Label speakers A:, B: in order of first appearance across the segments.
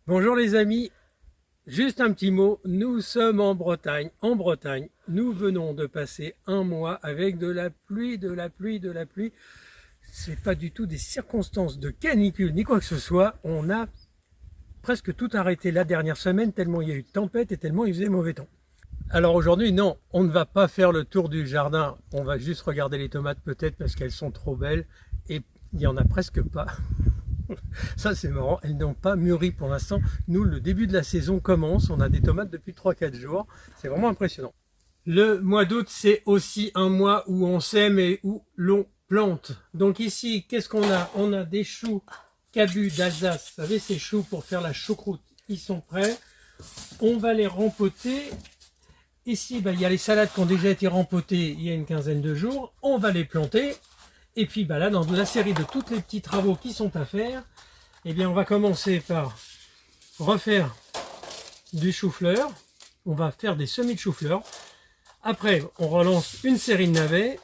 A: Bonjour les amis, juste un petit mot, nous sommes en Bretagne. En Bretagne, nous venons de passer un mois avec de la pluie, de la pluie, de la pluie. C'est pas du tout des circonstances de canicule ni quoi que ce soit. On a presque tout arrêté la dernière semaine tellement il y a eu de tempête et tellement il faisait mauvais temps. Alors aujourd'hui, non, on ne va pas faire le tour du jardin. On va juste regarder les tomates peut-être parce qu'elles sont trop belles et il n'y en a presque pas. Ça c'est marrant, elles n'ont pas mûri pour l'instant. Nous, le début de la saison commence, on a des tomates depuis 3-4 jours. C'est vraiment impressionnant. Le mois d'août, c'est aussi un mois où on sème et où l'on plante. Donc ici, qu'est-ce qu'on a? On a des choux Cabu d'Alsace. Vous savez, ces choux pour faire la choucroute, ils sont prêts. On va les rempoter. Ici, il y a les salades qui ont déjà été rempotées il y a une quinzaine de jours. On va les planter. Et puis là, dans la série de tous les petits travaux qui sont à faire, eh bien, on va commencer par refaire du chou-fleur. On va faire des semis de chou-fleur. Après, on relance une série de navets.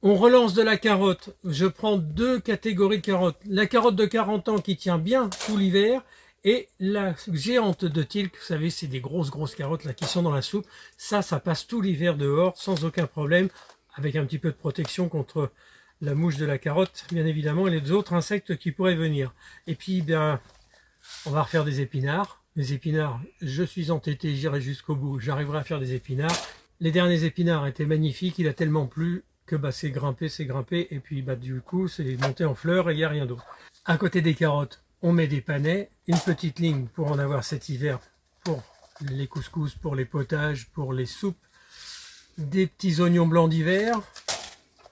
A: On relance de la carotte. Je prends deux catégories de carottes. La carotte de 40 ans qui tient bien tout l'hiver. Et la géante de Tilk, vous savez, c'est des grosses carottes là qui sont dans la soupe. Ça passe tout l'hiver dehors sans aucun problème, avec un petit peu de protection contre la mouche de la carotte, bien évidemment, et les autres insectes qui pourraient venir. Et puis, on va refaire des épinards. Les épinards, je suis entêté, j'irai jusqu'au bout, j'arriverai à faire des épinards. Les derniers épinards étaient magnifiques, il a tellement plu que c'est grimpé, et puis du coup, c'est monté en fleurs et il n'y a rien d'autre. À côté des carottes, on met des panais, une petite ligne pour en avoir cet hiver, pour les couscous, pour les potages, pour les soupes, des petits oignons blancs d'hiver.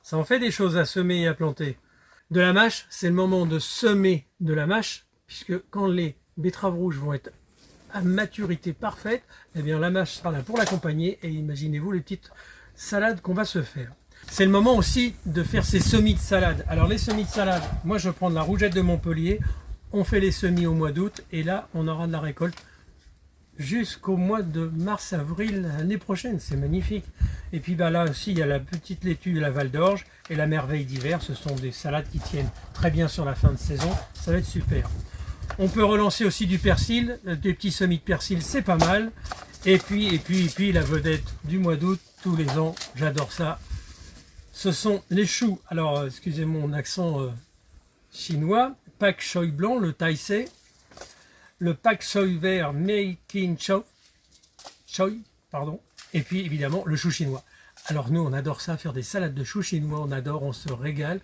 A: Ça en fait des choses à semer et à planter. De la mâche, c'est le moment de semer de la mâche, puisque quand les betteraves rouges vont être à maturité parfaite, eh bien la mâche sera là pour l'accompagner, et imaginez-vous les petites salades qu'on va se faire. C'est le moment aussi de faire ces semis de salade. Alors les semis de salade, moi je prends de la rougette de Montpellier, on fait les semis au mois d'août, et là on aura de la récolte jusqu'au mois de mars-avril l'année prochaine, c'est magnifique. Et puis là aussi il y a la petite laitue de la Val d'Orge et la merveille d'hiver, ce sont des salades qui tiennent très bien sur la fin de saison, ça va être super. On peut relancer aussi du persil, des petits semis de persil, c'est pas mal. Et puis la vedette du mois d'août, tous les ans, j'adore ça, ce sont les choux. Alors excusez mon accent chinois, pak choi blanc, le taïsé, le pak choi vert, making choi, et puis évidemment le chou chinois. Alors nous on adore ça, faire des salades de chou chinois, on adore, on se régale.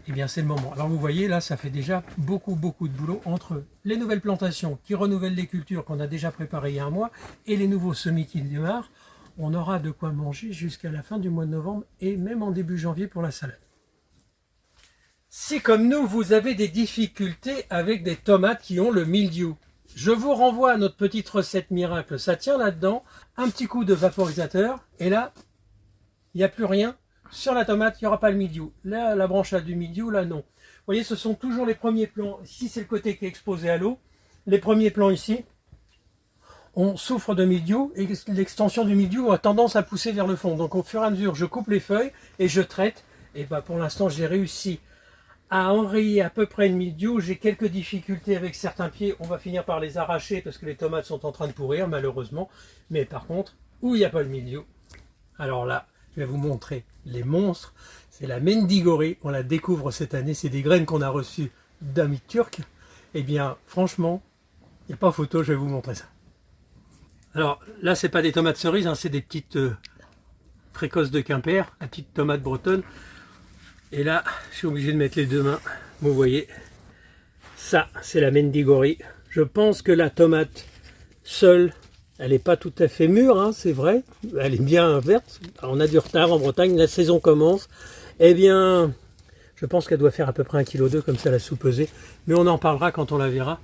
A: Et bien c'est le moment. Alors vous voyez là, ça fait déjà beaucoup de boulot entre les nouvelles plantations qui renouvellent les cultures qu'on a déjà préparées il y a un mois et les nouveaux semis qui démarrent. On aura de quoi manger jusqu'à la fin du mois de novembre et même en début janvier pour la salade. Si comme nous, vous avez des difficultés avec des tomates qui ont le mildiou, je vous renvoie à notre petite recette miracle. Ça tient là-dedans, un petit coup de vaporisateur, et là, il n'y a plus rien. Sur la tomate, il n'y aura pas le mildiou. Là, la branche a du mildiou, là non. Vous voyez, ce sont toujours les premiers plants. Ici, c'est le côté qui est exposé à l'eau. Les premiers plants ici, on souffre de mildiou, et l'extension du mildiou a tendance à pousser vers le fond. Donc au fur et à mesure, je coupe les feuilles et je traite. Et pour l'instant, j'ai réussi à enrayer à peu près le mildiou. J'ai quelques difficultés avec certains pieds, on va finir par les arracher parce que les tomates sont en train de pourrir malheureusement. Mais par contre, où il n'y a pas le mildiou, alors là, je vais vous montrer les monstres. C'est la Mendigorée, on la découvre cette année, c'est des graines qu'on a reçues d'amis turcs. Eh bien franchement, il n'y a pas photo, je vais vous montrer ça. Alors là, c'est pas des tomates cerises, hein, c'est des petites précoces de Quimper, la petite tomate bretonne. Et là, je suis obligé de mettre les deux mains. Vous voyez, ça, c'est la Mendigorée. Je pense que la tomate seule, elle n'est pas tout à fait mûre, hein, c'est vrai. Elle est bien verte. Alors, on a du retard en Bretagne, la saison commence. Eh bien, je pense qu'elle doit faire à peu près 1,2 kg, comme ça, la sous-pesée. Mais on en parlera quand on la verra.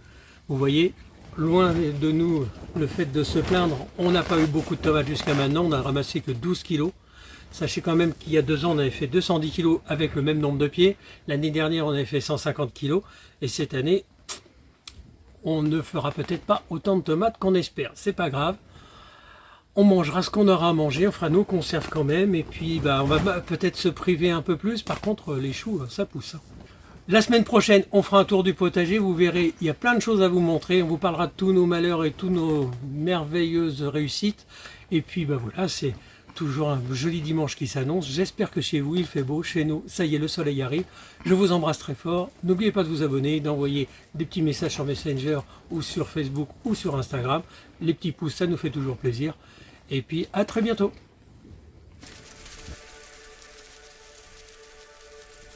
A: Vous voyez, loin de nous le fait de se plaindre. On n'a pas eu beaucoup de tomates jusqu'à maintenant. On n'a ramassé que 12 kg. Sachez quand même qu'il y a 2 ans, on avait fait 210 kg avec le même nombre de pieds. L'année dernière, on avait fait 150 kg. Et cette année, on ne fera peut-être pas autant de tomates qu'on espère. C'est pas grave. On mangera ce qu'on aura à manger. On fera nos conserves quand même. Et puis, on va peut-être se priver un peu plus. Par contre, les choux, ça pousse. La semaine prochaine, on fera un tour du potager. Vous verrez, il y a plein de choses à vous montrer. On vous parlera de tous nos malheurs et tous nos merveilleuses réussites. Et puis, ben voilà, c'est toujours un joli dimanche qui s'annonce. J'espère que chez vous, il fait beau. Chez nous, ça y est, le soleil arrive. Je vous embrasse très fort. N'oubliez pas de vous abonner, d'envoyer des petits messages sur Messenger ou sur Facebook ou sur Instagram. Les petits pouces, ça nous fait toujours plaisir. Et puis, à très bientôt.